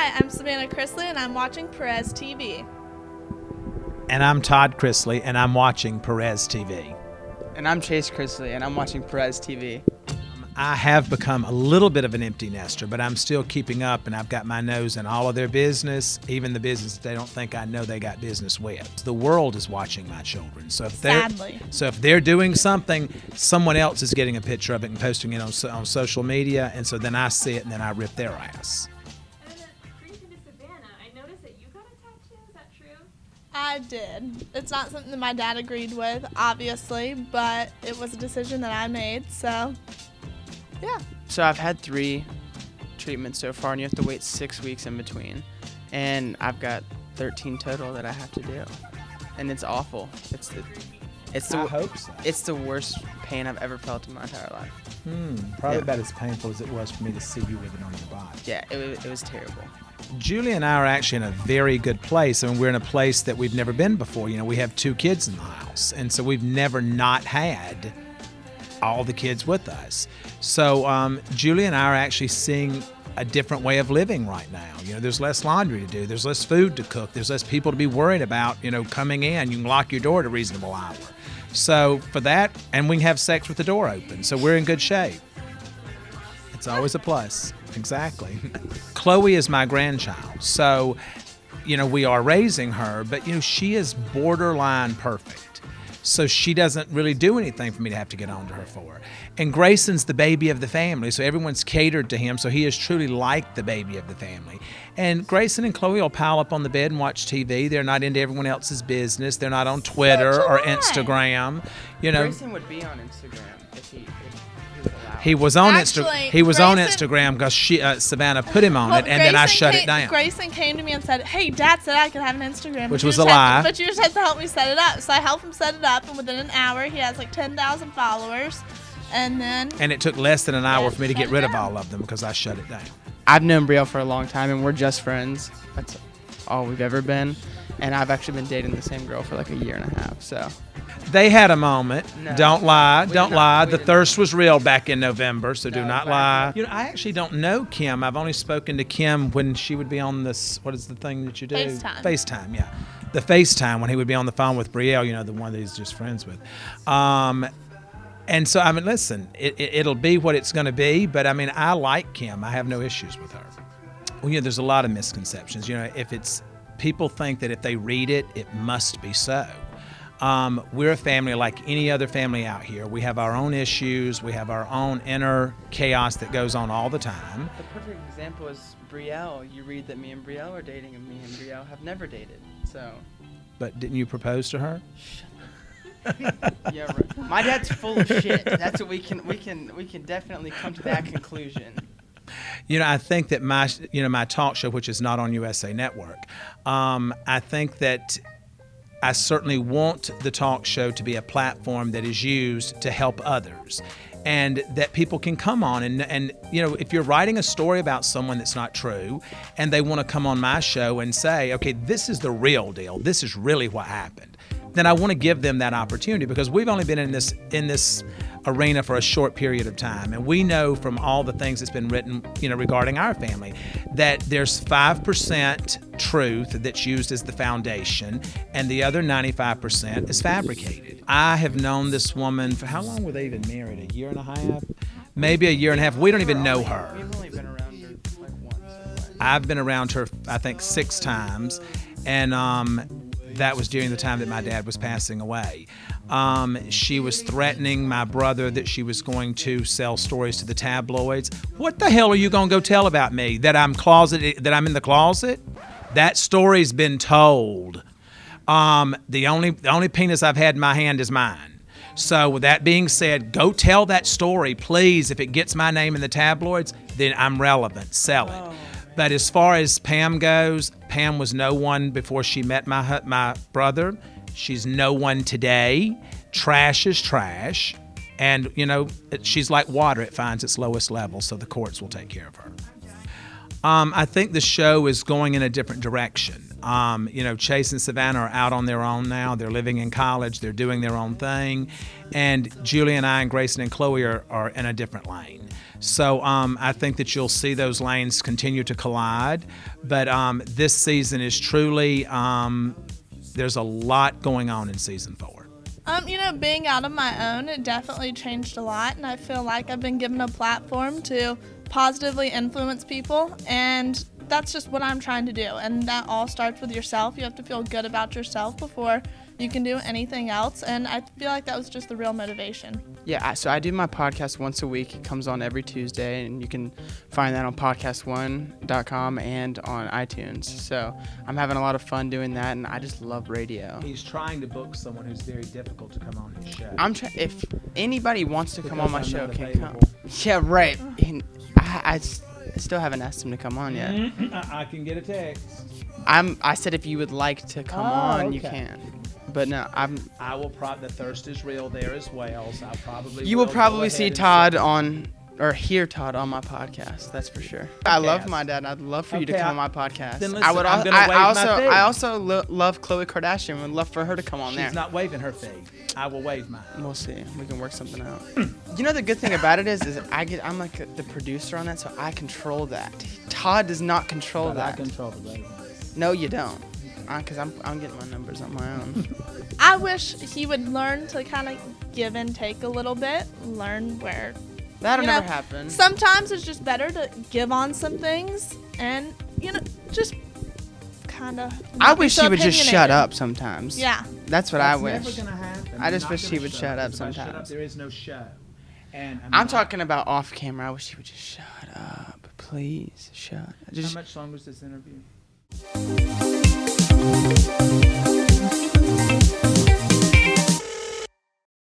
Hi, I'm Savannah Chrisley, and I'm watching Perez TV. And I'm Todd Chrisley, and I'm watching Perez TV. And I'm Chase Chrisley, and I'm watching Perez TV. I have become a little bit of an empty nester, but I'm still keeping up, and I've got my nose in all of their business, even the business they don't think I know they got business with. The world is watching my children. Sadly. So if they're doing something, someone else is getting a picture of it and posting it on social media, and so then I see it and then I rip their ass. And then pretty soon to Savannah, I noticed that you got a tattoo. Is that true? I did. It's not something that my dad agreed with, obviously, but it was a decision that I made, so yeah. So I've had 3 treatments so far, and you have to wait 6 weeks in between. And I've got 13 total that I have to do, and it's awful. I hope so. It's the worst pain I've ever felt in my entire life. Probably Yeah. about as painful as it was for me to see you with it on your body. Yeah, it was terrible. Julie and I are actually in a very good place. I mean, we're in a place that we've never been before. You know, we have 2 kids in the house, and so we've never not had all the kids with us. So Julie and I are actually seeing a different way of living right now. You know, there's less laundry to do. There's less food to cook. There's less people to be worried about, you know, coming in. You can lock your door at a reasonable hour. So for that, and we can have sex with the door open. So we're in good shape. It's always a plus. Exactly. Chloe is my grandchild. So, you know, we are raising her, but, you know, she is borderline perfect. So she doesn't really do anything for me to have to get on to her for. And Grayson's the baby of the family, so everyone's catered to him, so he is truly like the baby of the family. And Grayson and Chloe will pile up on the bed and watch TV. They're not into everyone else's business. They're not on Twitter or Instagram. You know, Grayson would be on Instagram if he would allow it. he was on Actually, He was on Grayson- Instagram because Savannah put him on it, and then I shut it down. Grayson came to me and said, "Hey, Dad said I could have an Instagram." Which but you was just a lie. But you just had to help me set it up. So I helped him set it up, and within an hour, he has like 10,000 followers. And then And it took less than an hour for me to shut get it rid of down. all of them because I shut it down. I've known Brielle for a long time, and we're just friends. That's all we've ever been. And I've actually been dating the same girl for like a year and a half, so. They had a moment. No. Don't lie. We Don't did not. lie. We The did thirst was real back in November, so do No, not back lie. in- You know, I actually don't know Kim. I've only spoken to Kim when she would be on this, what is the thing that you do? FaceTime. FaceTime, yeah. The FaceTime when he would be on the phone with Brielle, you know, the one that he's just friends with. And so, I mean, listen, it'll be what it's going to be, but I mean, I like Kim. I have no issues with her. Well, you know, there's a lot of misconceptions. You know, people think that if they read it, it must be so. We're a family like any other family out here. We have our own issues. We have our own inner chaos that goes on all the time. The perfect example is Brielle. You read that me and Brielle are dating, and me and Brielle have never dated, so. But didn't you propose to her? Yeah, right. My dad's full of shit. That's what we can definitely come to that conclusion. You know, I think that my talk show, which is not on USA Network, I think that I certainly want the talk show to be a platform that is used to help others, and that people can come on and you know, if you're writing a story about someone that's not true, and they want to come on my show and say, okay, this is the real deal, this is really what happened, then I want to give them that opportunity, because we've only been in this arena for a short period of time, and we know from all the things that's been written, you know, regarding our family, that there's 5% truth that's used as the foundation, and the other 95% is fabricated. I have known this woman for how long were they even married? A year and a half? Maybe a year and a half. We don't even know her. We've only been around her like once. I've been around her, I think, 6 times, and that was during the time that my dad was passing away. She was threatening my brother that she was going to sell stories to the tabloids. What the hell are you going to go tell about me? That I'm in the closet? That story's been told. The only penis I've had in my hand is mine. So with that being said, go tell that story, please. If it gets my name in the tabloids, then I'm relevant. Sell it. But as far as Pam goes, Pam was no one before she met my brother. She's no one today. Trash is trash. And, you know, she's like water. It finds its lowest level, so the courts will take care of her. I think the show is going in a different direction. You know, Chase and Savannah are out on their own now. They're living in college. They're doing their own thing. And Julie and I and Grayson and Chloe are in a different lane. So I think that you'll see those lanes continue to collide. But this season is truly, there's a lot going on in season 4. Being out on my own, it definitely changed a lot, and I feel like I've been given a platform to positively influence people, and that's just what I'm trying to do. And that all starts with yourself. You have to feel good about yourself before you can do anything else, and I feel like that was just the real motivation. Yeah, so I do my podcast once a week. It comes on every Tuesday, and you can find that on podcast1.com and on iTunes. So I'm having a lot of fun doing that, and I just love radio. He's trying to book someone who's very difficult to come on his show. If anybody wants to come on my Because show, I'm can not come. available. Yeah, right. And I still haven't asked him to come on yet. I can get a text. I said if you would like to come on, you okay. can. But no, I will the thirst is real there as well, so I'll probably You will go probably ahead see and Todd sit- on, or hear Todd on my podcast. That's for sure. I love my dad. I'd love for you to Okay, come on my podcast. then listen, I would. I'm gonna waive I my fee. also love Khloe Kardashian. Would love for her to come on there. She's not waiving her fee. I will waive mine. We'll see. We can work something out. You know the good thing about it is I'm like the producer on that, so I control that. Todd does not control But I that. control the ratings. No, you don't. Because I'm getting my numbers on my own. I wish he would learn to kind of give and take a little bit, learn where. That'll you know, never happen. Sometimes it's just better to give on some things and, just kind of. I wish he would just shut up sometimes. Yeah. That's what That's I wish. never gonna happen. I just Not wish he gonna would shut up If I shut up, sometimes. there is no show. And I'm talking about off camera. I wish he would just shut up. Please, shut. How much longer is this interview?